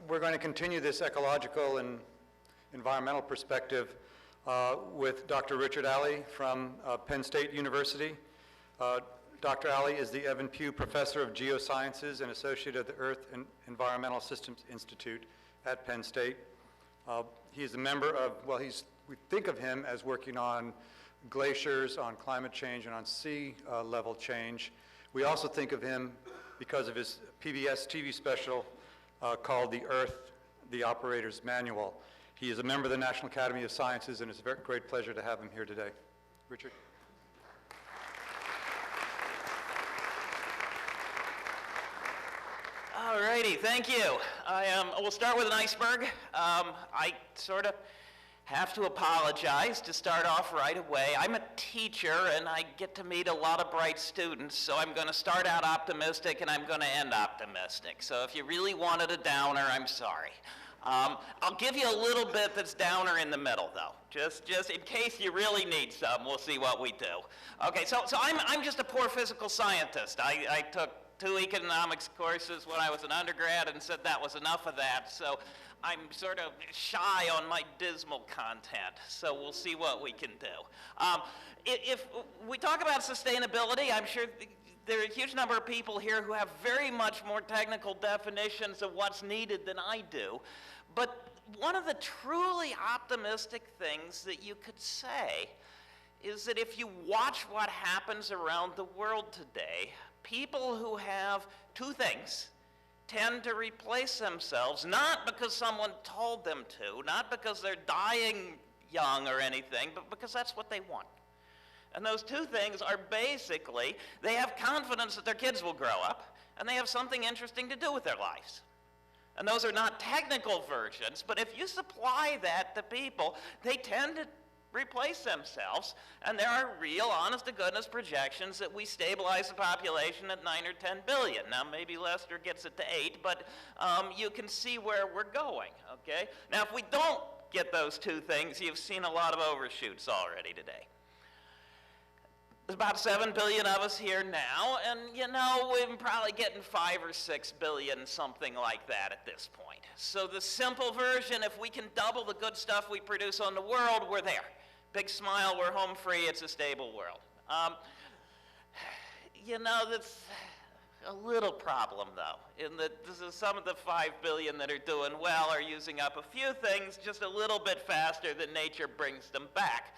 We're going to continue this ecological and environmental perspective with Dr. Richard Algae from Penn State University. Dr. Algae is the Evan Pugh Professor of Geosciences and Associate of the Earth and Environmental Systems Institute at Penn State. He is a member of, well, we think of him as working on glaciers, on climate change, and on sea level change. We also think of him because of his PBS TV special called The Earth, the Operator's Manual. He is a member of the National Academy of Sciences, and it's a very great pleasure to have him here today. Richard. All righty, thank you. We'll start with an iceberg. I sort of have to apologize to start off right away. I'm a teacher and I get to meet a lot of bright students, so I'm going to start out optimistic and I'm going to end optimistic. So if you really wanted a downer, I'm sorry. I'll give you a little bit that's downer in the middle, though, just in case you really need some. We'll see what we do. Okay, so I'm just a poor physical scientist. I took 2 economics courses when I was an undergrad and said that was enough of that, so I'm sort of shy on my dismal content, so we'll see what we can do. If we talk about sustainability, I'm sure there are a huge number of people here who have very much more technical definitions of what's needed than I do, but one of the truly optimistic things that you could say is that if you watch what happens around the world today, people who have 2 things tend to replace themselves, not because someone told them to, not because they're dying young or anything, but because that's what they want. And those 2 things are basically, they have confidence that their kids will grow up, and they have something interesting to do with their lives. And those are not technical versions, but if you supply that to people, they tend to replace themselves, and there are real, honest-to-goodness projections that we stabilize the population at 9 or 10 billion. Now, maybe Lester gets it to 8, but you can see where we're going, okay? Now, if we don't get those 2 things, you've seen a lot of overshoots already today. There's about 7 billion of us here now, and you know, we're probably getting 5 or 6 billion, something like that at this point. So the simple version, if we can double the good stuff we produce on the world, we're there. Big smile, we're home free, it's a stable world. You know, that's a little problem though, in that some of the 5 billion that are doing well are using up a few things just a little bit faster than nature brings them back.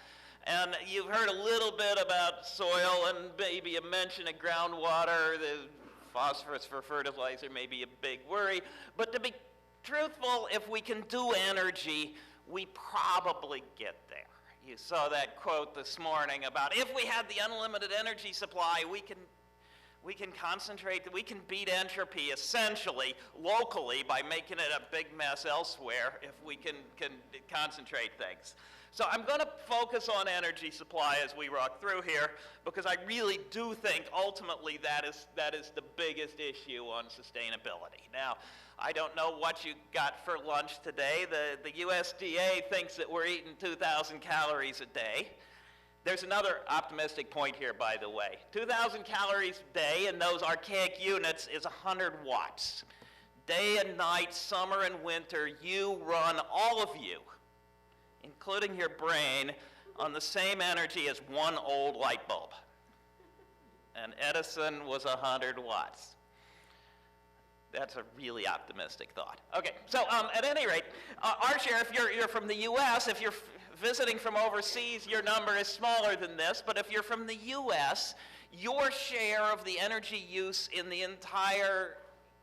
And you've heard a little bit about soil and maybe a mention of groundwater. The phosphorus for fertilizer may be a big worry. But to be truthful, if we can do energy, we probably get there. You saw that quote this morning about if we had the unlimited energy supply, we can concentrate, we can beat entropy essentially locally by making it a big mess elsewhere if we can concentrate things. So I'm going to focus on energy supply as we rock through here because I really do think ultimately that is the biggest issue on sustainability. Now, I don't know what you got for lunch today. The USDA thinks that we're eating 2,000 calories a day. There's another optimistic point here, by the way. 2,000 calories a day in those archaic units is 100 watts. Day and night, summer and winter, you run, all of you, including your brain, on the same energy as one old light bulb. And Edison was 100 watts. That's a really optimistic thought. Okay, so at any rate, our share, if you're from the US, if you're visiting from overseas, your number is smaller than this, but if you're from the US, your share of the energy use in the entire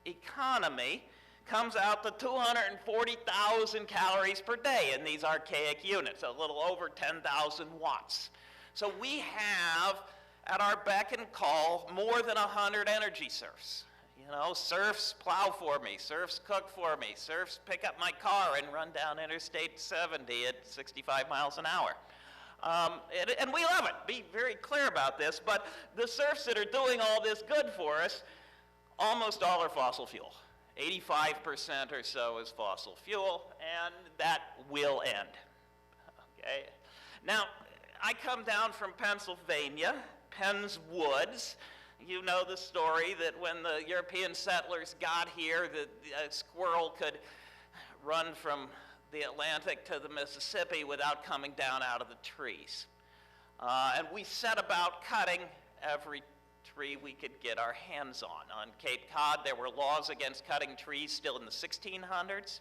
economy comes out to 240,000 calories per day in these archaic units, a little over 10,000 watts. So we have, at our beck and call, more than 100 energy serfs. You know, serfs plow for me, serfs cook for me, serfs pick up my car and run down Interstate 70 at 65 miles an hour. And we love it, be very clear about this, but the serfs that are doing all this good for us, almost all are fossil fuel. 85% or so is fossil fuel, and that will end. Okay? Now, I come down from Pennsylvania, Penn's Woods. You know the story that when the European settlers got here, a squirrel could run from the Atlantic to the Mississippi without coming down out of the trees. And we set about cutting every tree we could get our hands on. On Cape Cod, there were laws against cutting trees still in the 1600s.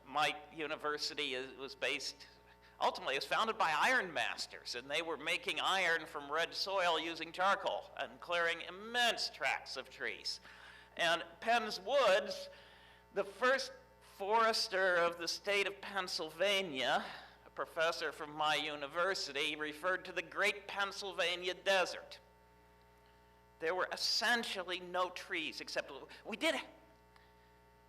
My university ultimately, it was founded by iron masters, and they were making iron from red soil using charcoal and clearing immense tracts of trees. And Penn's Woods, the first forester of the state of Pennsylvania, a professor from my university, referred to the Great Pennsylvania Desert. There were essentially no trees except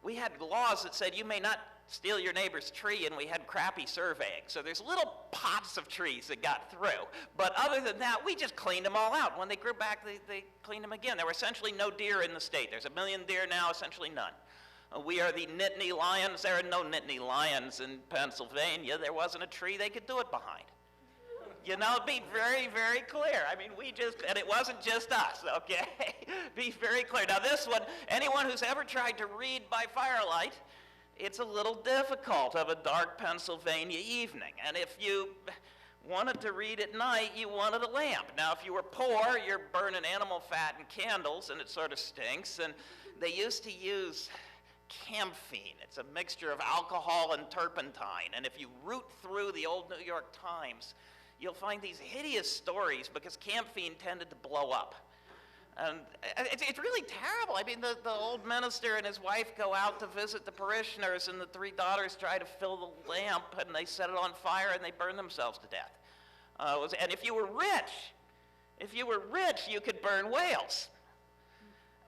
we had laws that said you may not steal your neighbor's tree, and we had crappy surveying. So there's little pots of trees that got through. But other than that, we just cleaned them all out. When they grew back, they cleaned them again. There were essentially no deer in the state. There's 1 million deer now, essentially none. We are the Nittany lions. There are no Nittany lions in Pennsylvania. There wasn't a tree they could do it behind. You know, be very, very clear. I mean, and it wasn't just us, okay? Be very clear. Now this one, anyone who's ever tried to read by firelight, it's a little difficult of a dark Pennsylvania evening. And if you wanted to read at night, you wanted a lamp. Now, if you were poor, you're burning animal fat and candles, and it sort of stinks. And they used to use camphene. It's a mixture of alcohol and turpentine. And if you root through the old New York Times, you'll find these hideous stories because camphene tended to blow up. And it's really terrible. I mean, the old minister and his wife go out to visit the parishioners, and the 3 daughters try to fill the lamp, and they set it on fire, and they burn themselves to death. And if you were rich, you could burn whales.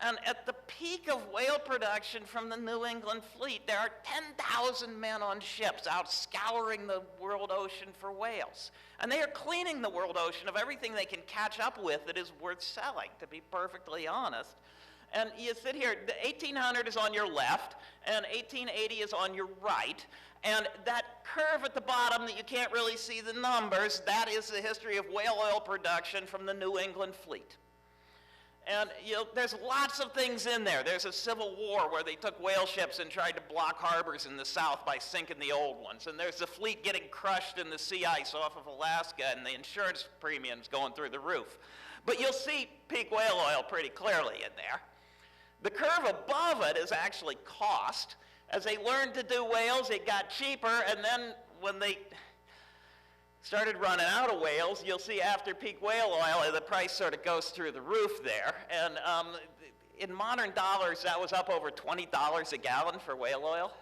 And at the peak of whale production from the New England fleet, there are 10,000 men on ships out scouring the world ocean for whales. And they are cleaning the world ocean of everything they can catch up with that is worth selling, to be perfectly honest. And you sit here, the 1800 is on your left, and 1880 is on your right. And that curve at the bottom that you can't really see the numbers, that is the history of whale oil production from the New England fleet. And there's lots of things in there. There's a civil war where they took whale ships and tried to block harbors in the south by sinking the old ones. And there's the fleet getting crushed in the sea ice off of Alaska, and the insurance premiums going through the roof. But you'll see peak whale oil pretty clearly in there. The curve above it is actually cost. As they learned to do whales, it got cheaper, and then when they started running out of whales, you'll see after peak whale oil, the price sort of goes through the roof there. And in modern dollars, that was up over $20 a gallon for whale oil.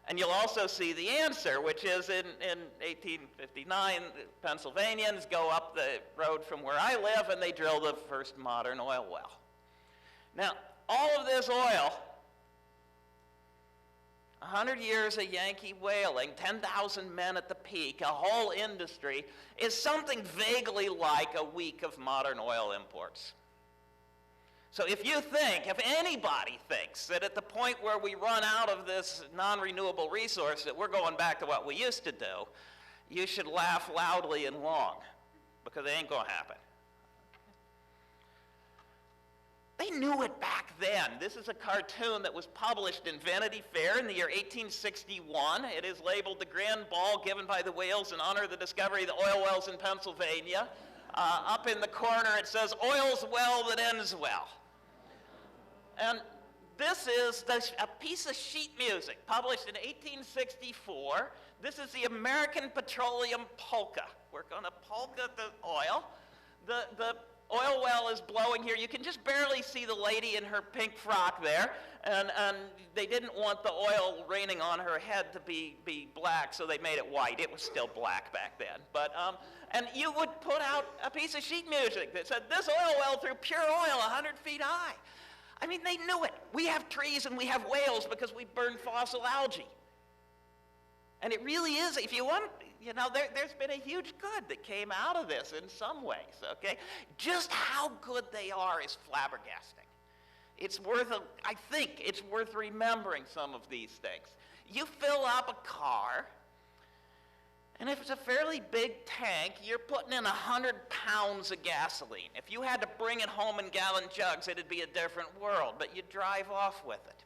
And you'll also see the answer, which is in 1859, Pennsylvanians go up the road from where I live, and they drill the first modern oil well. Now, all of this oil, 100 years of Yankee whaling, 10,000 men at the peak, a whole industry, is something vaguely like a week of modern oil imports. So if anybody thinks that at the point where we run out of this non-renewable resource that we're going back to what we used to do, you should laugh loudly and long, because it ain't going to happen. They knew it back then. This is a cartoon that was published in Vanity Fair in the year 1861. It is labeled "The Grand Ball Given by the Whales in Honor of the Discovery of the Oil Wells in Pennsylvania." Up in the corner it says, "Oil's well that ends well." And this is a piece of sheet music published in 1864. This is the American Petroleum Polka. We're going to polka the oil. The oil well is blowing here. You can just barely see the lady in her pink frock there. And they didn't want the oil raining on her head to be black, so they made it white. It was still black back then. But and you would put out a piece of sheet music that said, "This oil well threw pure oil 100 feet high." I mean, they knew it. We have trees and we have whales because we burn fossil algae. And it really is, if you want, there's been a huge good that came out of this in some ways, okay? Just how good they are is flabbergasting. I think it's worth remembering some of these things. You fill up a car, And if it's a fairly big tank, you're putting in 100 pounds of gasoline. If you had to bring it home in gallon jugs, it'd be a different world, but you drive off with it.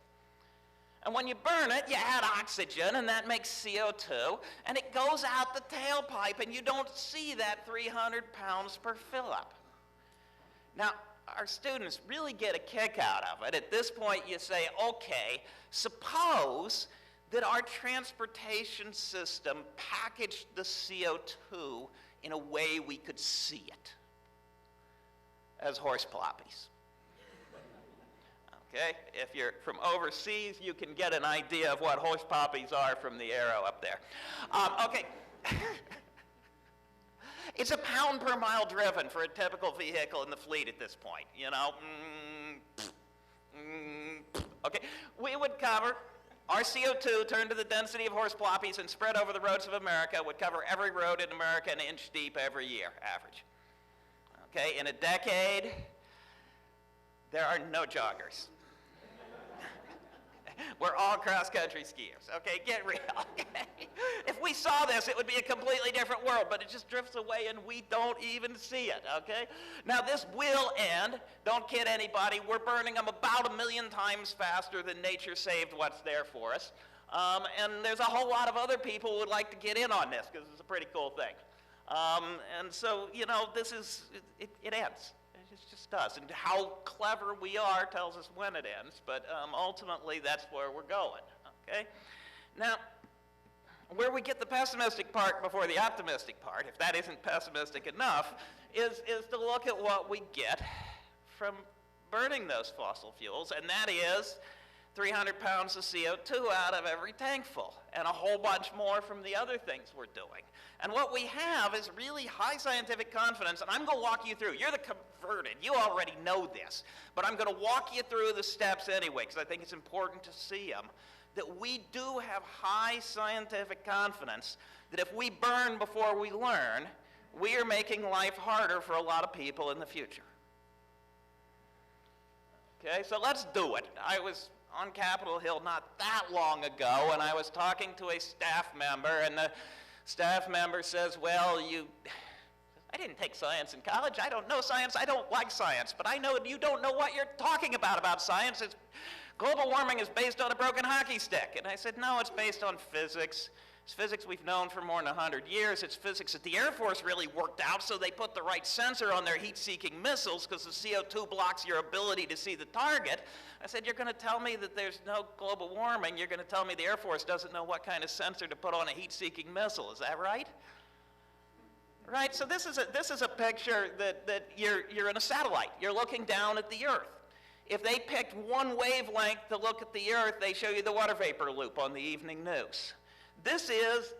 And when you burn it, you add oxygen, and that makes CO2, and it goes out the tailpipe, and you don't see that 300 pounds per fill-up. Now, our students really get a kick out of it. At this point, you say, okay, suppose that our transportation system packaged the CO2 in a way we could see it, as horse ploppies. Okay, if you're from overseas, you can get an idea of what horse ploppies are from the arrow up there. Okay. It's a pound per mile driven for a typical vehicle in the fleet at this point, you know. Okay, we would cover, our CO2 turned to the density of horse ploppies and spread over the roads of America would cover every road in America an inch deep every year, average. Okay, in a decade, there are no joggers. We're all cross-country skiers, okay? Get real, okay? If we saw this, it would be a completely different world, but it just drifts away and we don't even see it, okay? Now, this will end. Don't kid anybody. We're burning them about 1 million times faster than nature saved what's there for us. And there's a whole lot of other people who would like to get in on this because it's a pretty cool thing. And so, you know, this is, it ends. It just does. And how clever we are tells us when it ends, but ultimately that's where we're going, okay? Now, where we get the pessimistic part before the optimistic part, if that isn't pessimistic enough, is to look at what we get from burning those fossil fuels, and that is 300 pounds of CO2 out of every tank full, and a whole bunch more from the other things we're doing. And what we have is really high scientific confidence, and I'm going to walk you through. You're the converted. You already know this, but I'm going to walk you through the steps anyway, because I think it's important to see them, that we do have high scientific confidence that if we burn before we learn, we are making life harder for a lot of people in the future. Okay, so let's do it. I was on Capitol Hill not that long ago, and I was talking to a staff member, and the staff member says, well, I didn't take science in college. I don't know science. I don't like science, but I know you don't know what you're talking about science. Global warming is based on a broken hockey stick. And I said, no, it's based on physics. It's physics we've known for more than 100 years. It's physics that the Air Force really worked out, so they put the right sensor on their heat-seeking missiles because the CO2 blocks your ability to see the target. I said, you're going to tell me that there's no global warming. You're going to tell me the Air Force doesn't know what kind of sensor to put on a heat-seeking missile. Is that right? Right, so this is a picture that you're in a satellite. You're looking down at the Earth. If they picked one wavelength to look at the Earth, they show you the water vapor loop on the evening news. This is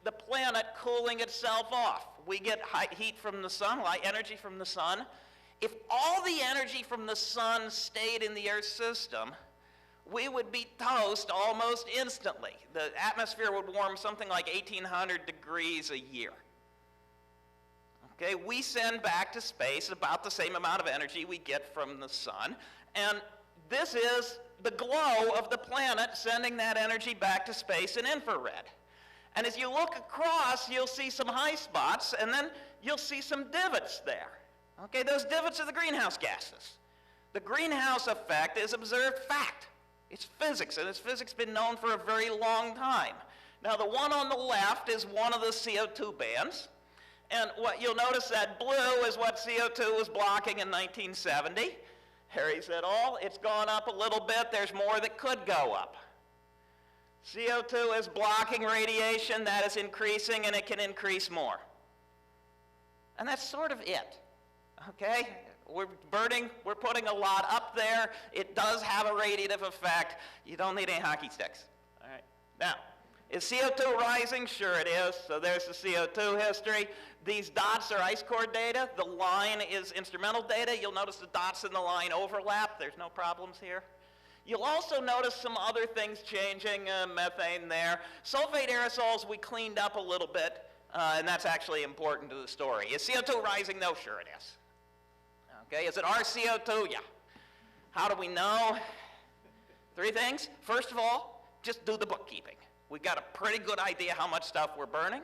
the planet cooling itself off. We get heat from the sun, light energy from the sun. If all the energy from the sun stayed in the Earth system, we would be toast almost instantly. The atmosphere would warm something like 1,800 degrees a year. Okay, we send back to space about the same amount of energy we get from the sun, and this is the glow of the planet sending that energy back to space in infrared. And as you look across, you'll see some high spots, and then you'll see some divots there. Okay, those divots are the greenhouse gases. The greenhouse effect is observed fact. It's physics, and it's physics been known for a very long time. Now, the one on the left is one of the CO2 bands. And what you'll notice, that blue is what CO2 was blocking in 1970. Harry said, oh, it's gone up a little bit. There's more that could go up. CO2 is blocking radiation. That is increasing, and it can increase more. And that's sort of it, okay? We're burning, we're putting a lot up there. It does have a radiative effect. You don't need any hockey sticks, all right? Now, is CO2 rising? Sure it is. So there's the CO2 history. These dots are ice core data. The line is instrumental data. You'll notice the dots in the line overlap. There's no problems here. You'll also notice some other things changing, methane there. Sulfate aerosols we cleaned up a little bit, and that's actually important to the story. Is CO2 rising, though? Sure it is. Okay, is it our CO2? Yeah. How do we know? 3 things. First of all, just do the bookkeeping. We've got a pretty good idea how much stuff we're burning.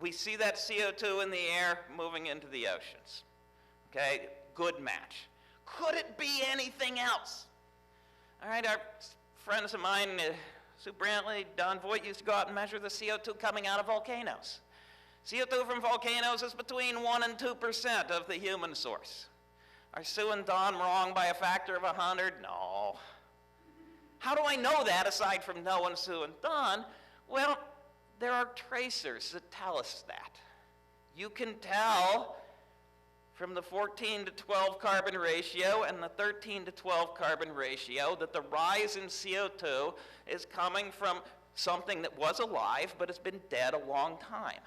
we see that CO2 in the air moving into the oceans. Okay, good match. Could it be anything else? All right, our friends of mine, Sue Brantley, Don Voigt, used to go out and measure the CO2 coming out of volcanoes. CO2 from volcanoes is between 1% and 2% of the human source. Are Sue and Don wrong by a factor of 100? No. How do I know that aside from knowing Sue and Don? Well, there are tracers that tell us that. You can tell from the 14 to 12 carbon ratio and the 13 to 12 carbon ratio that the rise in CO2 is coming from something that was alive but has been dead a long time.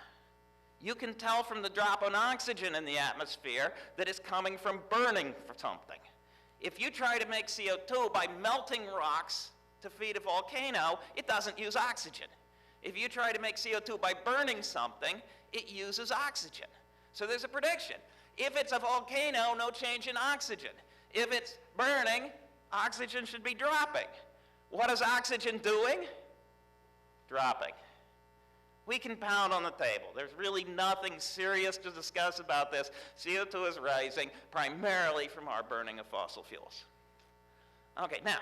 You can tell from the drop in oxygen in the atmosphere that it's coming from burning for something. If you try to make CO2 by melting rocks to feed a volcano, it doesn't use oxygen. If you try to make CO2 by burning something, it uses oxygen. So there's a prediction. If it's a volcano, no change in oxygen. If it's burning, oxygen should be dropping. What is oxygen doing? Dropping. We can pound on the table. There's really nothing serious to discuss about this. CO2 is rising primarily from our burning of fossil fuels. Okay, now,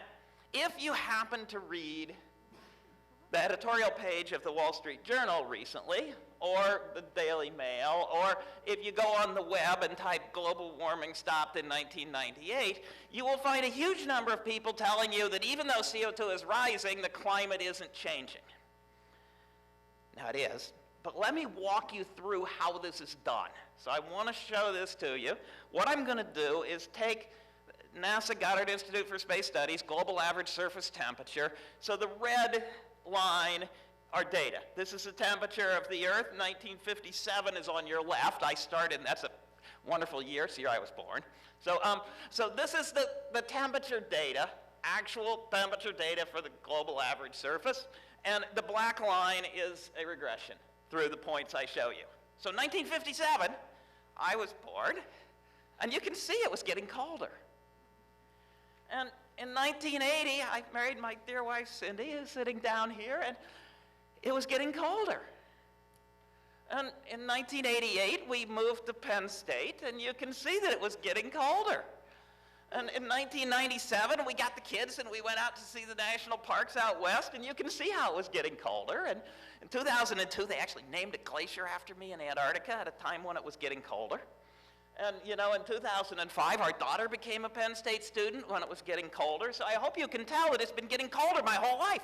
if you happen to read the editorial page of the Wall Street Journal recently, or the Daily Mail, or if you go on the web and type global warming stopped in 1998, you will find a huge number of people telling you that even though CO2 is rising, the climate isn't changing. Now it is, but let me walk you through how this is done. So I want to show this to you. What I'm going to do is take NASA Goddard Institute for Space Studies global average surface temperature. So the red line are data. This is the temperature of the Earth. 1957 is on your left. I started, that's a wonderful year, it's the year I was born. So this is the temperature data, actual temperature data for the global average surface. And the black line is a regression through the points I show you. So 1957, I was born, and you can see it was getting colder. And in 1980, I married my dear wife, Cindy, who's sitting down here, and it was getting colder. And in 1988, we moved to Penn State, and you can see that it was getting colder. And in 1997, we got the kids, and we went out to see the national parks out west, and you can see how it was getting colder. And in 2002, they actually named a glacier after me in Antarctica at a time when it was getting colder. And, you know, in 2005, our daughter became a Penn State student when it was getting colder. So I hope you can tell that it's been getting colder my whole life.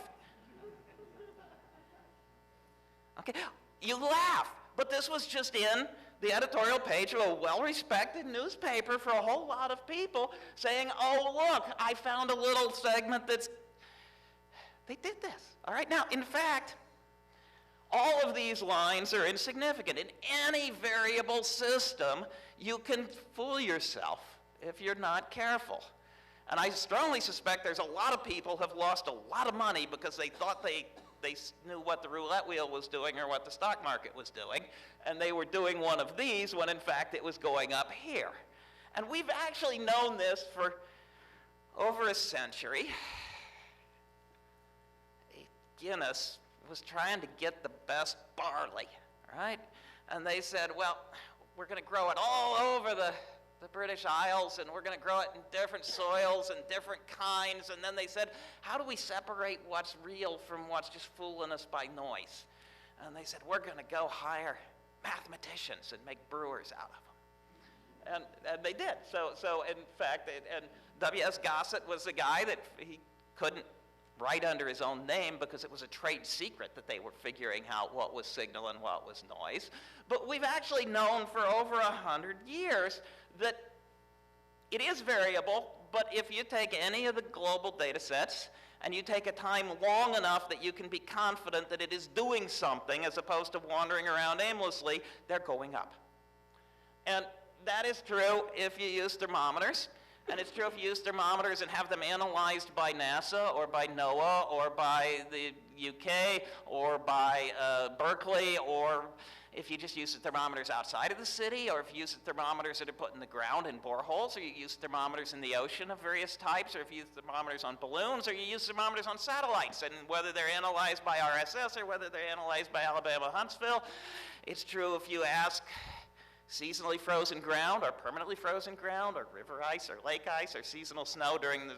Okay, you laugh, but this was just in the editorial page of a well-respected newspaper for a whole lot of people saying, oh, look, I found a little segment that's, they did this. All right, now, in fact, all of these lines are insignificant. In any variable system, you can fool yourself if you're not careful. And I strongly suspect there's a lot of people who have lost a lot of money because they thought they knew what the roulette wheel was doing or what the stock market was doing, and they were doing one of these when in fact it was going up here. And we've actually known this for over a century. Guinness was trying to get the best barley, right? And they said, well, we're going to grow it all over the British Isles, and we're going to grow it in different soils and different kinds. And then they said, how do we separate what's real from what's just fooling us by noise? And they said, we're going to go hire mathematicians and make brewers out of them. And they did. So in fact, and W.S. Gossett was the guy that he couldn't write under his own name because it was a trade secret that they were figuring out what was signal and what was noise. But we've actually known for over 100 years that it is variable, but if you take any of the global data sets and you take a time long enough that you can be confident that it is doing something as opposed to wandering around aimlessly, they're going up. And that is true if you use thermometers. And it's true if you use thermometers and have them analyzed by NASA or by NOAA or by the UK or by Berkeley or if you just use the thermometers outside of the city, or if you use the thermometers that are put in the ground in boreholes, or you use thermometers in the ocean of various types, or if you use thermometers on balloons, or you use thermometers on satellites, and whether they're analyzed by RSS or whether they're analyzed by Alabama Huntsville. It's true if you ask seasonally frozen ground or permanently frozen ground or river ice or lake ice or seasonal snow during the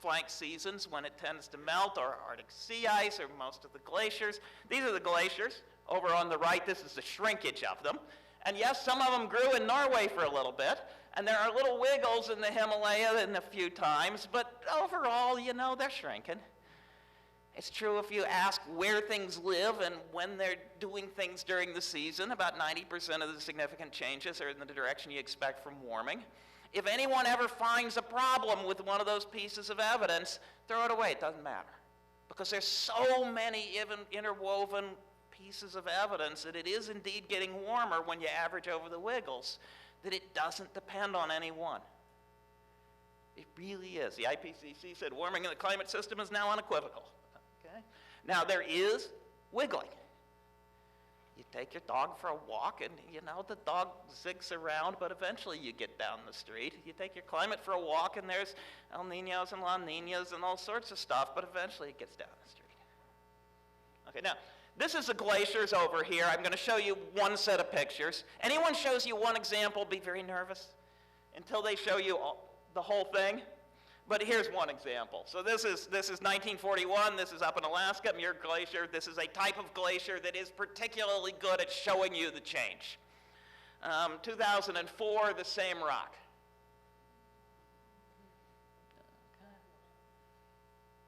flank seasons when it tends to melt, or Arctic sea ice, or most of the glaciers. These are the glaciers. Over on the right, this is the shrinkage of them. And yes, some of them grew in Norway for a little bit, and there are little wiggles in the Himalaya in a few times, but overall, you know, they're shrinking. It's true if you ask where things live and when they're doing things during the season. About 90% of the significant changes are in the direction you expect from warming. If anyone ever finds a problem with one of those pieces of evidence, throw it away. It doesn't matter. Because there's so many even interwoven pieces of evidence that it is indeed getting warmer when you average over the wiggles, that it doesn't depend on any one. It really is. The IPCC said warming in the climate system is now unequivocal. Okay? Now there is wiggling. You take your dog for a walk and, you know, the dog zigs around, but eventually you get down the street. You take your climate for a walk and there's El Niños and La Niñas and all sorts of stuff, but eventually it gets down the street. Okay, now, this is the glaciers over here. I'm going to show you one set of pictures. Anyone shows you one example, be very nervous until they show you the whole thing. But here's one example. So this is 1941. This is up in Alaska, Muir Glacier. This is a type of glacier that is particularly good at showing you the change. 2004, the same rock.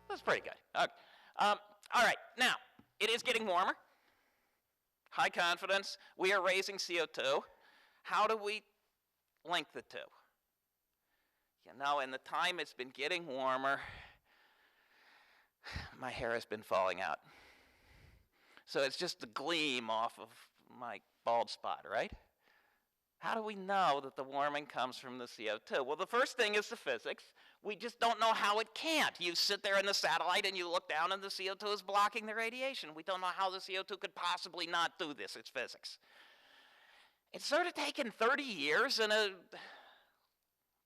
That's pretty good. Okay. All right, now, it is getting warmer. High confidence. We are raising CO2. How do we link the two? You know, in the time it's been getting warmer, my hair has been falling out. So it's just the gleam off of my bald spot, right? How do we know that the warming comes from the CO2? Well, the first thing is the physics. We just don't know how it can't. You sit there in the satellite and you look down and the CO2 is blocking the radiation. We don't know how the CO2 could possibly not do this. It's physics. It's sort of taken 30 years and a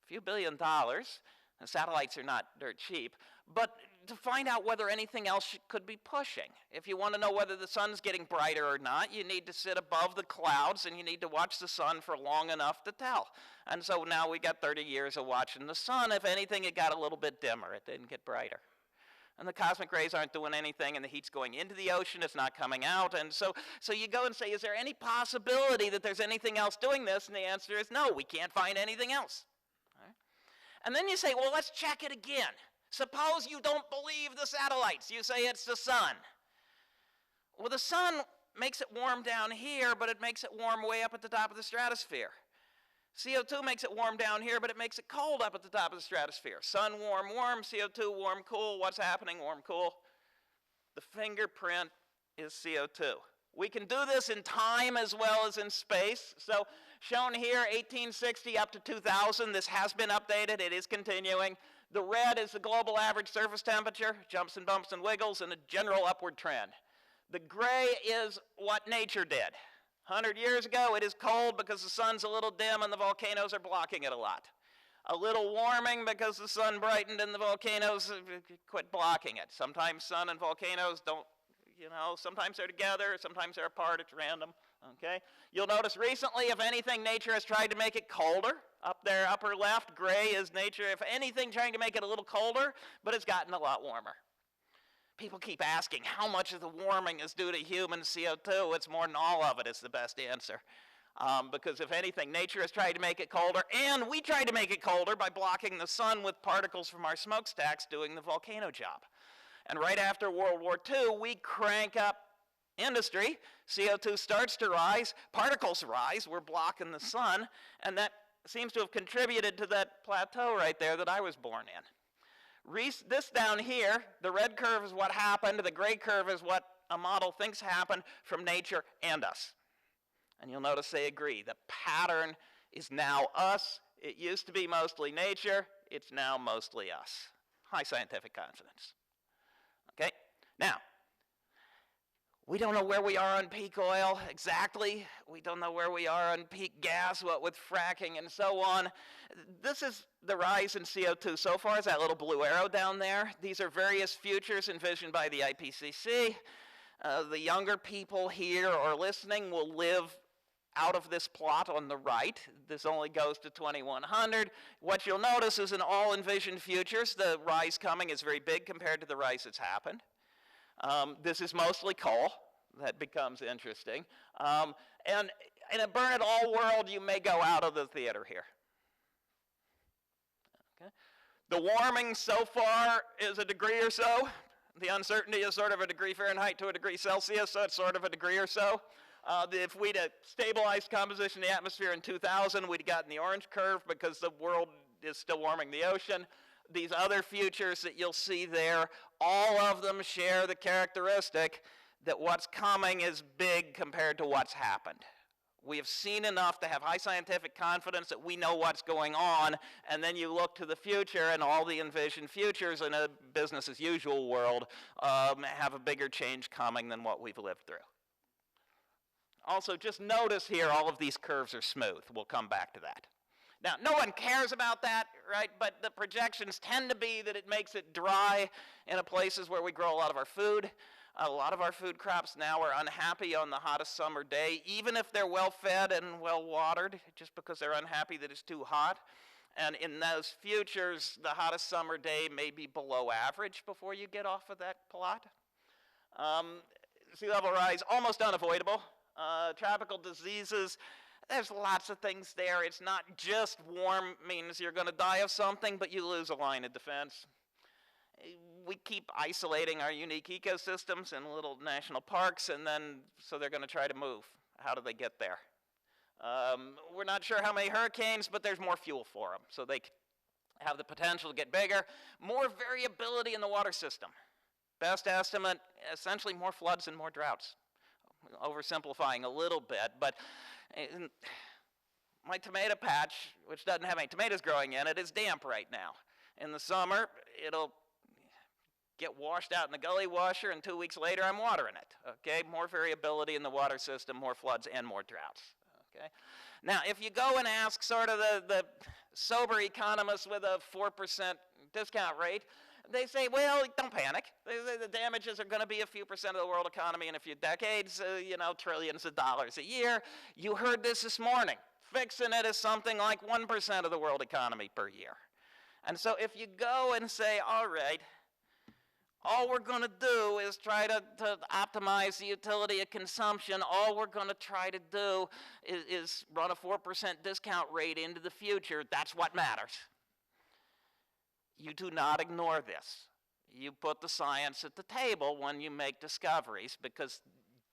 few $1 billion. The satellites are not dirt cheap, but to find out whether anything else could be pushing. If you want to know whether the sun's getting brighter or not, you need to sit above the clouds and you need to watch the sun for long enough to tell. And so now we got 30 years of watching the sun. If anything, it got a little bit dimmer. It didn't get brighter. And the cosmic rays aren't doing anything, and the heat's going into the ocean, it's not coming out. And so you go and say, is there any possibility that there's anything else doing this? And the answer is no, we can't find anything else. Right? And then you say, well, let's check it again. Suppose you don't believe the satellites. You say it's the sun. Well, the sun makes it warm down here, but it makes it warm way up at the top of the stratosphere. CO2 makes it warm down here, but it makes it cold up at the top of the stratosphere. Sun warm, warm, CO2 warm, cool. What's happening? Warm, cool. The fingerprint is CO2. We can do this in time as well as in space. So shown here, 1860 up to 2000. This has been updated. It is continuing. The red is the global average surface temperature, jumps and bumps and wiggles, and a general upward trend. The gray is what nature did. 100 years ago, it is cold because the sun's a little dim and the volcanoes are blocking it a lot. A little warming because the sun brightened and the volcanoes quit blocking it. Sometimes sun and volcanoes don't, you know, sometimes they're together, sometimes they're apart, it's random, okay? You'll notice recently, if anything, nature has tried to make it colder. Up there, upper left, gray is nature, if anything, trying to make it a little colder, but it's gotten a lot warmer. People keep asking how much of the warming is due to human CO2. It's more than all of it is the best answer. Because if anything, nature has tried to make it colder, and we tried to make it colder by blocking the sun with particles from our smokestacks doing the volcano job. And right after World War II, we crank up industry. CO2 starts to rise, particles rise, we're blocking the sun, and that seems to have contributed to that plateau right there that I was born in. This down here, the red curve is what happened, the gray curve is what a model thinks happened from nature and us. And you'll notice they agree. The pattern is now us. It used to be mostly nature. It's now mostly us. High scientific confidence. Okay? Now, We don't know where we are on peak oil exactly. We don't know where we are on peak gas, what with fracking and so on. This is the rise in CO2 so far, is that little blue arrow down there. These are various futures envisioned by the IPCC. The younger people here or listening will live out of this plot on the right. This only goes to 2100. What you'll notice is in all envisioned futures, the rise coming is very big compared to the rise that's happened. This is mostly coal. That becomes interesting. And in a burn it all world, you may go out of the theater here. Okay. The warming so far is a degree or so. The uncertainty is sort of a degree Fahrenheit to a degree Celsius, so it's sort of a degree or so. If we'd have stabilized composition of the atmosphere in 2000, we'd gotten the orange curve because the world is still warming the ocean. These other futures that you'll see there, all of them share the characteristic that what's coming is big compared to what's happened. We have seen enough to have high scientific confidence that we know what's going on, and then you look to the future and all the envisioned futures in a business as usual world have a bigger change coming than what we've lived through. Also, just notice here all of these curves are smooth. We'll come back to that. Now, no one cares about that, right? But the projections tend to be that it makes it dry in the places where we grow a lot of our food. A lot of our food crops now are unhappy on the hottest summer day, even if they're well fed and well watered, just because they're unhappy that it's too hot. And in those futures, the hottest summer day may be below average before you get off of that plot. Sea level rise, almost unavoidable. Tropical diseases, there's lots of things there. It's not just warm means you're going to die of something, but you lose a line of defense. We keep isolating our unique ecosystems in little national parks, and then so they're going to try to move. How do they get there? We're not sure how many hurricanes, but there's more fuel for them, so they have the potential to get bigger. More variability in the water system. Best estimate, essentially more floods and more droughts. Oversimplifying a little bit, but my tomato patch, which doesn't have any tomatoes growing in it, is damp right now. In the summer, it'll get washed out in the gully washer, and 2 weeks later, I'm watering it. Okay, more variability in the water system, more floods, and more droughts. Okay, now if you go and ask sort of the sober economists with a 4% discount rate, they say, well, don't panic. The damages are going to be a few percent of the world economy in a few decades, trillions of dollars a year. You heard this morning. Fixing it is something like 1% of the world economy per year. And so if you go and say, all right, all we're going to do is try to optimize the utility of consumption. All we're going to try to do is run a 4% discount rate into the future. That's what matters. You do not ignore this. You put the science at the table when you make discoveries, because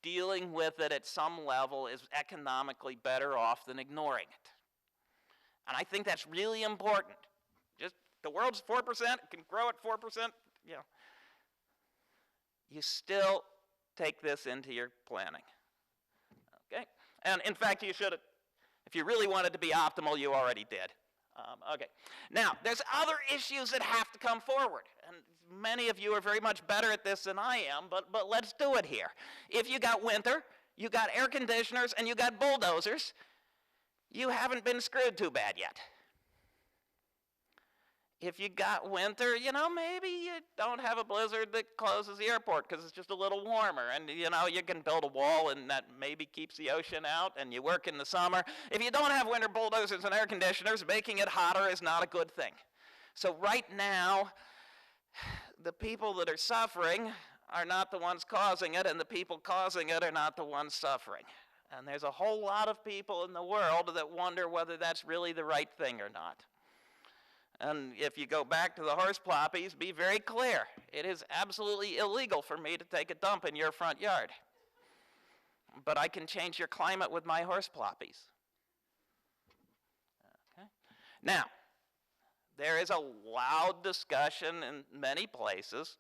dealing with it at some level is economically better off than ignoring it. And I think that's really important. Just the world's 4%, can grow at 4%, you still take this into your planning. Okay? And in fact, you should have, if you really wanted to be optimal, you already did. Okay. Now, there's other issues that have to come forward. And many of you are very much better at this than I am, but let's do it here. If you got winter, you got air conditioners, and you got bulldozers, you haven't been screwed too bad yet. If you got winter, maybe you don't have a blizzard that closes the airport because it's just a little warmer, and you can build a wall and that maybe keeps the ocean out, and you work in the summer. If you don't have winter bulldozers and air conditioners, making it hotter is not a good thing. So right now, the people that are suffering are not the ones causing it, and the people causing it are not the ones suffering. And there's a whole lot of people in the world that wonder whether that's really the right thing or not. And if you go back to the horse ploppies, be very clear. It is absolutely illegal for me to take a dump in your front yard. But I can change your climate with my horse ploppies. Okay. Now, there is a loud discussion in many places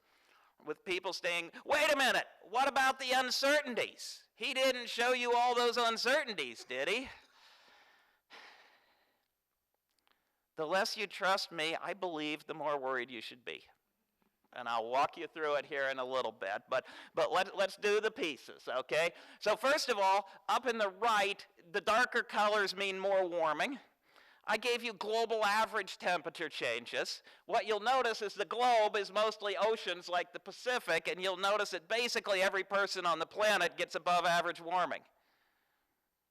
with people saying, wait a minute, what about the uncertainties? He didn't show you all those uncertainties, did he? The less you trust me, I believe, the more worried you should be. and I'll walk you through it here in a little bit, but let's do the pieces, okay? So first of all, up in the right, the darker colors mean more warming. I gave you global average temperature changes. What you'll notice is the globe is mostly oceans like the Pacific, and you'll notice that basically every person on the planet gets above average warming.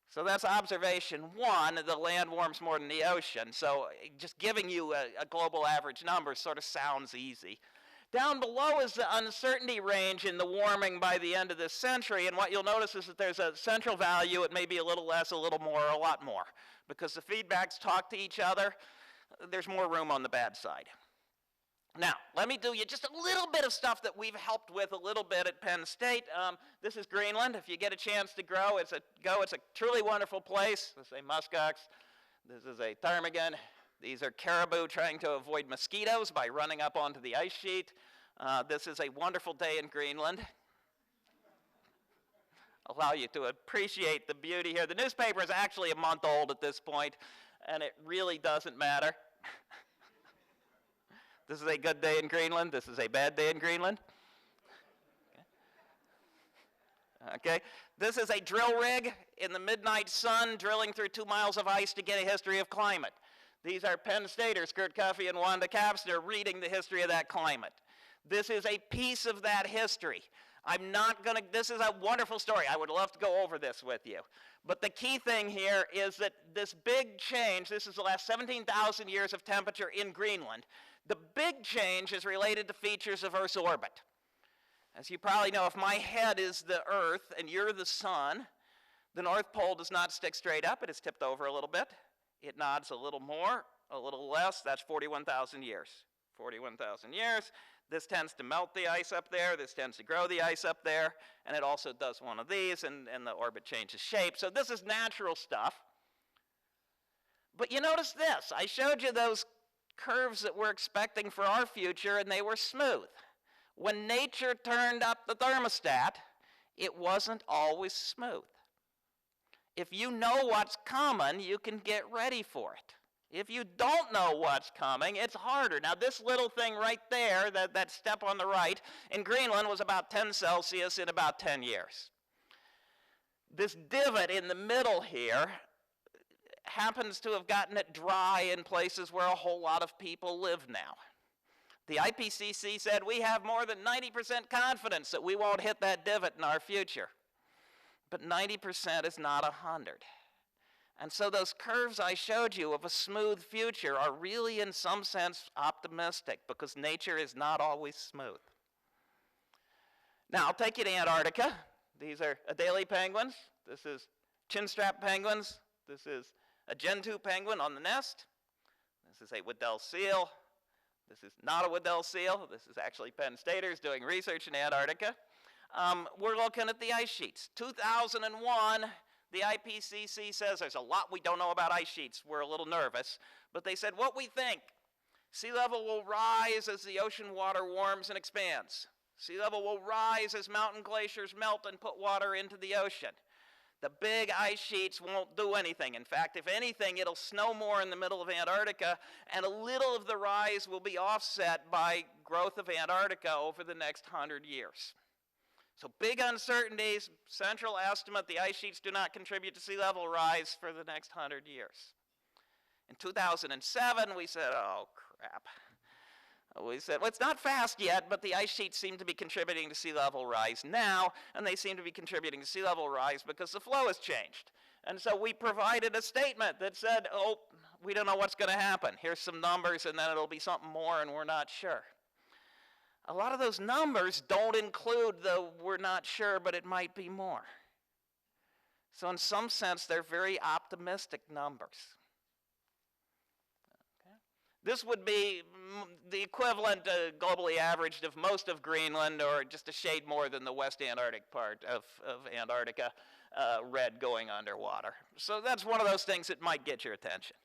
So that's observation one, the land warms more than the ocean. So just giving you a global average number sort of sounds easy. Down below is the uncertainty range in the warming by the end of this century, and what you'll notice is that there's a central value. It may be a little less, a little more, or a lot more. Because the feedbacks talk to each other, there's more room on the bad side. Now, let me do you just a little bit of stuff that we've helped with a little bit at Penn State. This is Greenland. If you get a chance to go, it's a truly wonderful place. This is a muskox. This is a ptarmigan. These are caribou trying to avoid mosquitoes by running up onto the ice sheet. This is a wonderful day in Greenland. Allow you to appreciate the beauty here. The newspaper is actually a month old at this point, and it really doesn't matter. This is a good day in Greenland. This is a bad day in Greenland. Okay. This is a drill rig in the midnight sun drilling through 2 miles of ice to get a history of climate. These are Penn Staters, Kurt Cuffey and Wanda Kapsner, reading the history of that climate. This is a piece of that history. This is a wonderful story. I would love to go over this with you. But the key thing here is that this big change, this is the last 17,000 years of temperature in Greenland. The big change is related to features of Earth's orbit. As you probably know, if my head is the Earth and you're the sun, the North Pole does not stick straight up. It is tipped over a little bit. It nods a little more, a little less. That's 41,000 years. 41,000 years. This tends to melt the ice up there. This tends to grow the ice up there. And it also does one of these, and the orbit changes shape. So this is natural stuff. But you notice this. I showed you those curves that we're expecting for our future, and they were smooth. When nature turned up the thermostat, it wasn't always smooth. If you know what's coming, you can get ready for it. If you don't know what's coming, it's harder. Now, this little thing right there, that step on the right, in Greenland was about 10 Celsius in about 10 years. This divot in the middle here happens to have gotten it dry in places where a whole lot of people live now. The IPCC said we have more than 90% confidence that we won't hit that divot in our future. But 90% is not 100. And so those curves I showed you of a smooth future are really, in some sense, optimistic because nature is not always smooth. Now, I'll take you to Antarctica. These are Adelie penguins. This is chinstrap penguins. This is a Gen 2 penguin on the nest. This is a Weddell seal. This is not a Weddell seal. This is actually Penn Staters doing research in Antarctica. We're looking at the ice sheets. 2001, the IPCC says there's a lot we don't know about ice sheets. We're a little nervous. But they said what we think. Sea level will rise as the ocean water warms and expands. Sea level will rise as mountain glaciers melt and put water into the ocean. The big ice sheets won't do anything. In fact, if anything, it'll snow more in the middle of Antarctica, and a little of the rise will be offset by growth of Antarctica over the next 100 years. So big uncertainties, central estimate, the ice sheets do not contribute to sea level rise for the next 100 years. In 2007, we said, oh, crap. We said, well, it's not fast yet, but the ice sheets seem to be contributing to sea level rise now, and they seem to be contributing to sea level rise because the flow has changed. And so we provided a statement that said, oh, we don't know what's going to happen. Here's some numbers, and then it'll be something more, and we're not sure. A lot of those numbers don't include the we're not sure, but it might be more. So in some sense, they're very optimistic numbers. Okay. This would be the equivalent globally averaged of most of Greenland, or just a shade more than the West Antarctic part of Antarctica, red going underwater. So that's one of those things that might get your attention.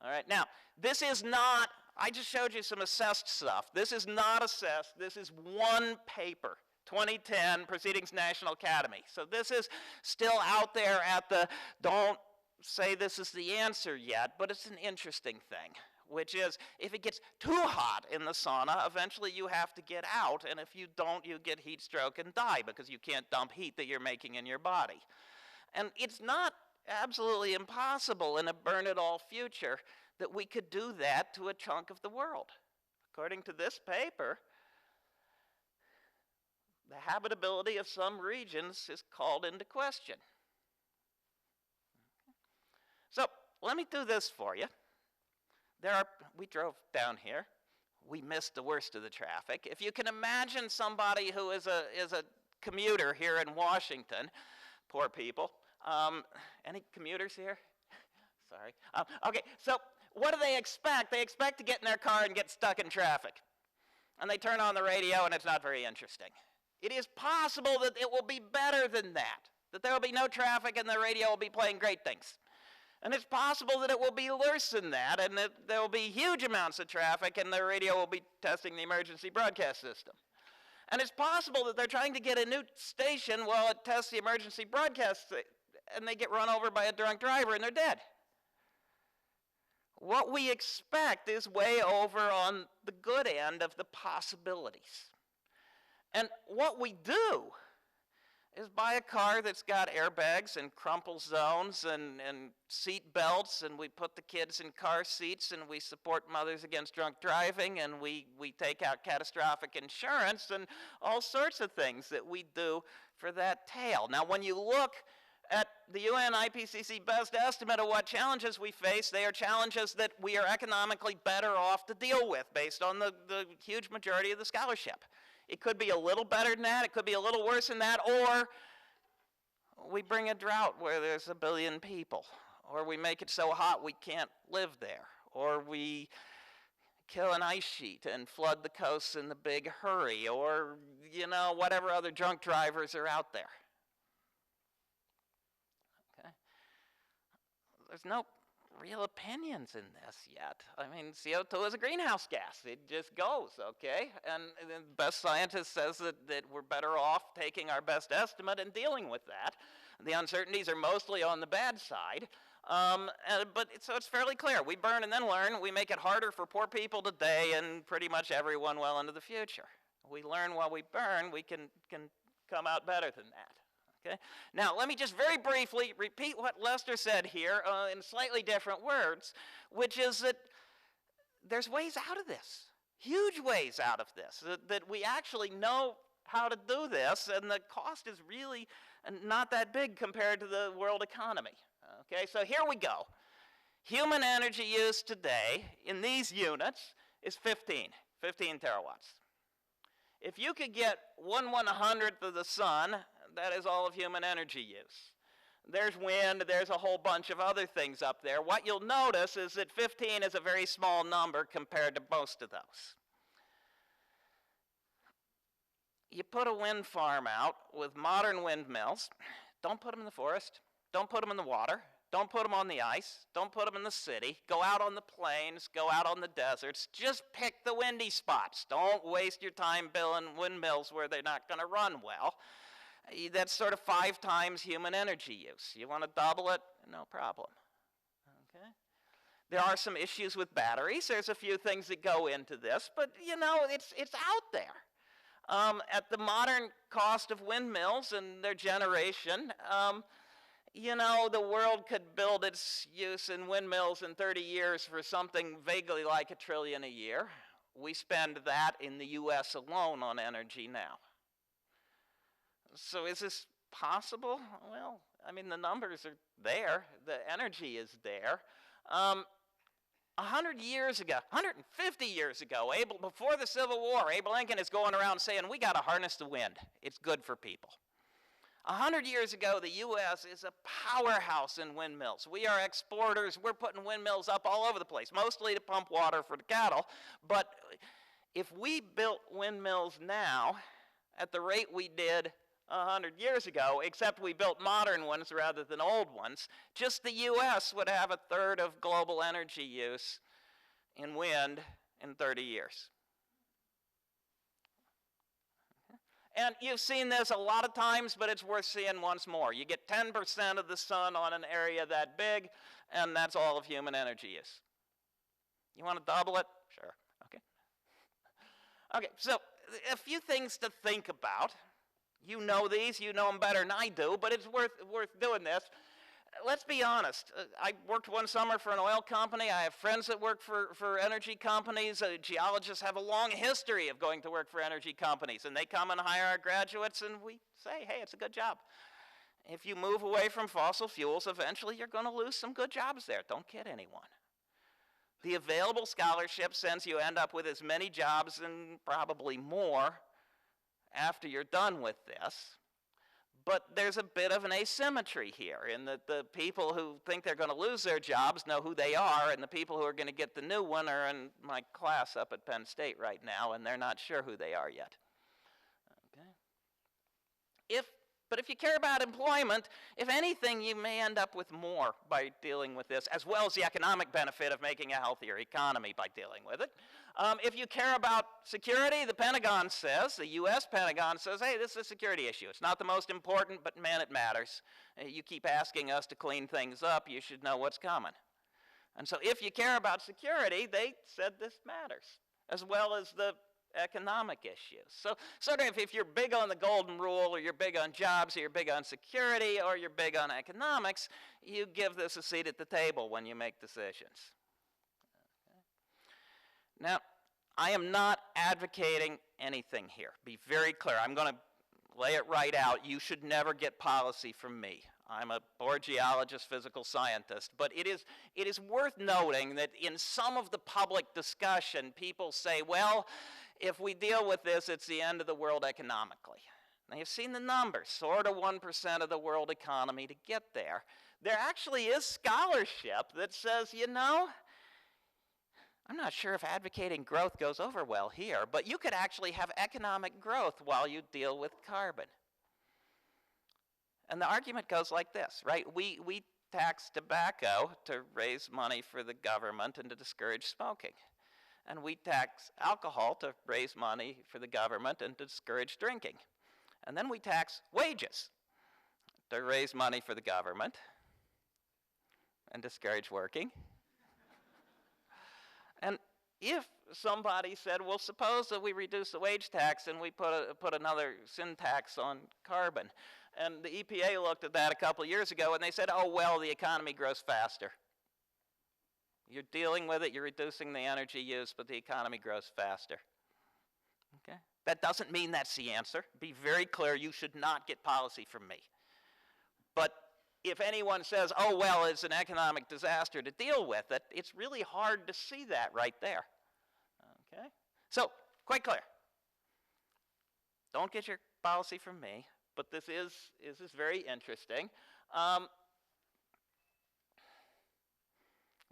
All right, now, this is not, I just showed you some assessed stuff. This is not assessed. This is one paper, 2010, Proceedings National Academy. So this is still out there at the, don't say this is the answer yet, but it's an interesting thing. which is if it gets too hot in the sauna, eventually you have to get out, and if you don't, you get heat stroke and die because you can't dump heat that you're making in your body. And it's not absolutely impossible in a burn-it-all future that we could do that to a chunk of the world. According to this paper, the habitability of some regions is called into question. So let me do this for you. We drove down here. We missed the worst of the traffic. If you can imagine somebody who is a commuter here in Washington, poor people. Any commuters here? Sorry. Okay, so what do they expect? They expect to get in their car and get stuck in traffic. And they turn on the radio and it's not very interesting. It is possible that it will be better than that there will be no traffic and the radio will be playing great things. And it's possible that it will be worse than that and that there will be huge amounts of traffic and the radio will be testing the emergency broadcast system. And it's possible that they're trying to get a new station while it tests the emergency broadcast and they get run over by a drunk driver and they're dead. What we expect is way over on the good end of the possibilities. And what we do is buy a car that's got airbags and crumple zones and seat belts, and we put the kids in car seats, and we support mothers against drunk driving, and we take out catastrophic insurance and all sorts of things that we do for that tail. Now, when you look at the UN IPCC best estimate of what challenges we face, they are challenges that we are economically better off to deal with based on the huge majority of the scholarship. It could be a little better than that, it could be a little worse than that, or we bring a drought where there's 1 billion people, or we make it so hot we can't live there, or we kill an ice sheet and flood the coasts in the big hurry, or, whatever other drunk drivers are out there. Okay? There's no real opinions in this yet. I mean, CO2 is a greenhouse gas. It just goes, okay? And the best scientist says that we're better off taking our best estimate and dealing with that. The uncertainties are mostly on the bad side. So it's fairly clear. We burn and then learn. We make it harder for poor people today and pretty much everyone well into the future. We learn while we burn, we can come out better than that. Okay? Now, let me just very briefly repeat what Lester said here in slightly different words, which is that there's ways out of this, huge ways out of this, that we actually know how to do this, and the cost is really not that big compared to the world economy. Okay, so here we go. Human energy use today in these units is 15 terawatts. If you could get 1/100th of the sun, that is all of human energy use. There's wind, there's a whole bunch of other things up there. What you'll notice is that 15 is a very small number compared to most of those. You put a wind farm out with modern windmills. Don't put them in the forest. Don't put them in the water. Don't put them on the ice. Don't put them in the city. Go out on the plains. Go out on the deserts. Just pick the windy spots. Don't waste your time building windmills where they're not going to run well. That's sort of 5 times human energy use. You want to double it? No problem. Okay? There are some issues with batteries. There's a few things that go into this, but it's out there. At the modern cost of windmills and their generation, the world could build its use in windmills in 30 years for something vaguely like $1 trillion a year. We spend that in the US alone on energy now. So is this possible? Well, I mean, the numbers are there. The energy is there. 100 years ago, 150 years ago, before the Civil War, Abe Lincoln is going around saying, we got to harness the wind. It's good for people. 100 years ago, the U.S. is a powerhouse in windmills. We are exporters. We're putting windmills up all over the place, mostly to pump water for the cattle. But if we built windmills now at the rate we did 100 years ago, except we built modern ones rather than old ones, just the U.S. would have 1/3 of global energy use in wind in 30 years. And you've seen this a lot of times, but it's worth seeing once more. You get 10% of the sun on an area that big, and that's all of human energy use. You want to double it? Sure. Okay. Okay, so a few things to think about. You know these, you know them better than I do, but it's worth doing this. Let's be honest. I worked one summer for an oil company. I have friends that work for energy companies. Geologists have a long history of going to work for energy companies, and they come and hire our graduates, and we say, hey, it's a good job. If you move away from fossil fuels, eventually you're going to lose some good jobs there. Don't kid anyone. The available scholarship sends you end up with as many jobs and probably more after you're done with this. But there's a bit of an asymmetry here in that the people who think they're going to lose their jobs know who they are, and the people who are going to get the new one are in my class up at Penn State right now, and they're not sure who they are yet. Okay. But if you care about employment, if anything, you may end up with more by dealing with this, as well as the economic benefit of making a healthier economy by dealing with it. If you care about security, the Pentagon says, the U.S. Pentagon says, hey, this is a security issue. It's not the most important, but man, it matters. You keep asking us to clean things up, you should know what's coming. And so if you care about security, they said this matters, as well as the economic issues. So sort of if you're big on the golden rule, or you're big on jobs, or you're big on security, or you're big on economics, you give this a seat at the table when you make decisions. Okay. Now, I am not advocating anything here. Be very clear. I'm going to lay it right out. You should never get policy from me. I'm a board geologist, physical scientist, but it is worth noting that in some of the public discussion, people say, well, if we deal with this, it's the end of the world economically. Now, you've seen the numbers, sort of 1% of the world economy to get there. There actually is scholarship that says, you know, I'm not sure if advocating growth goes over well here, but you could actually have economic growth while you deal with carbon. And the argument goes like this, right? We tax tobacco to raise money for the government and to discourage smoking. And we tax alcohol to raise money for the government and to discourage drinking. And then we tax wages to raise money for the government and discourage working. And if somebody said, well, suppose that we reduce the wage tax and we put another sin tax on carbon. And the EPA looked at that a couple of years ago and they said, oh, well, the economy grows faster. You're dealing with it, you're reducing the energy use, but the economy grows faster. Okay? That doesn't mean that's the answer. Be very clear, you should not get policy from me. But if anyone says, oh, well, it's an economic disaster to deal with it, it's really hard to see that right there. Okay? So, quite clear. Don't get your policy from me, but this is very interesting.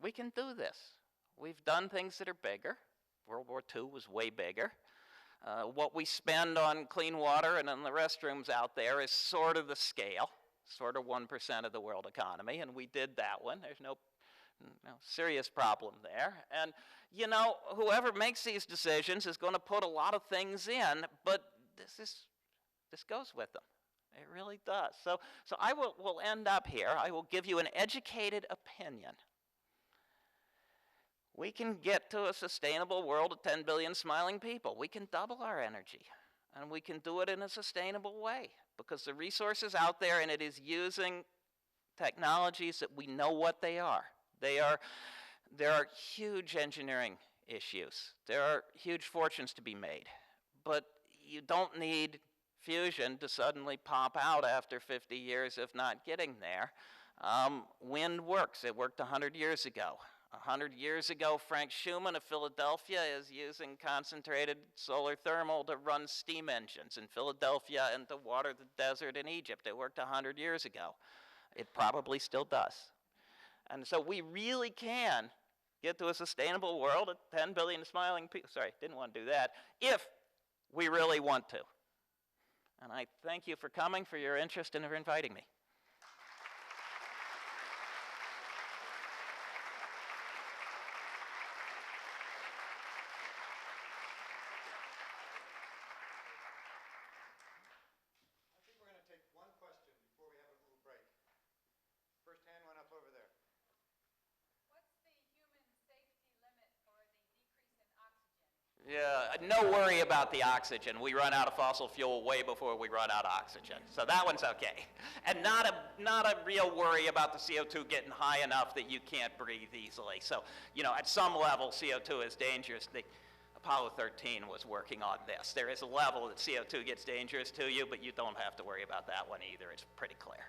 We can do this. We've done things that are bigger. World War II was way bigger. What we spend on clean water and on the restrooms out there is sort of the scale, sort of 1% of the world economy, and we did that one. There's no serious problem there. And, you know, whoever makes these decisions is going to put a lot of things in, but this goes with them. It really does. So I will end up here. I will give you an educated opinion. We can get to a sustainable world of 10 billion smiling people. We can double our energy, and we can do it in a sustainable way because the resources out there, and it is using technologies that we know what they are. There are huge engineering issues. There are huge fortunes to be made, but you don't need fusion to suddenly pop out after 50 years of not getting there. Wind works. It worked 100 years ago. 100 years ago, Frank Schumann of Philadelphia is using concentrated solar thermal to run steam engines in Philadelphia and to water the desert in Egypt. It worked 100 years ago. It probably still does. And so we really can get to a sustainable world of 10 billion smiling people. Sorry, didn't want to do that. If we really want to. And I thank you for coming, for your interest, and for inviting me. First hand went up over there. What's the human safety limit for Yeah, no worry about the oxygen. We run out of fossil fuel way before we run out of oxygen. So that one's okay. And not a real worry about the CO2 getting high enough that you can't breathe easily. So, you know, at some level, CO2 is dangerous. Apollo 13 was working on this. There is a level that CO2 gets dangerous to you, but you don't have to worry about that one either. It's pretty clear.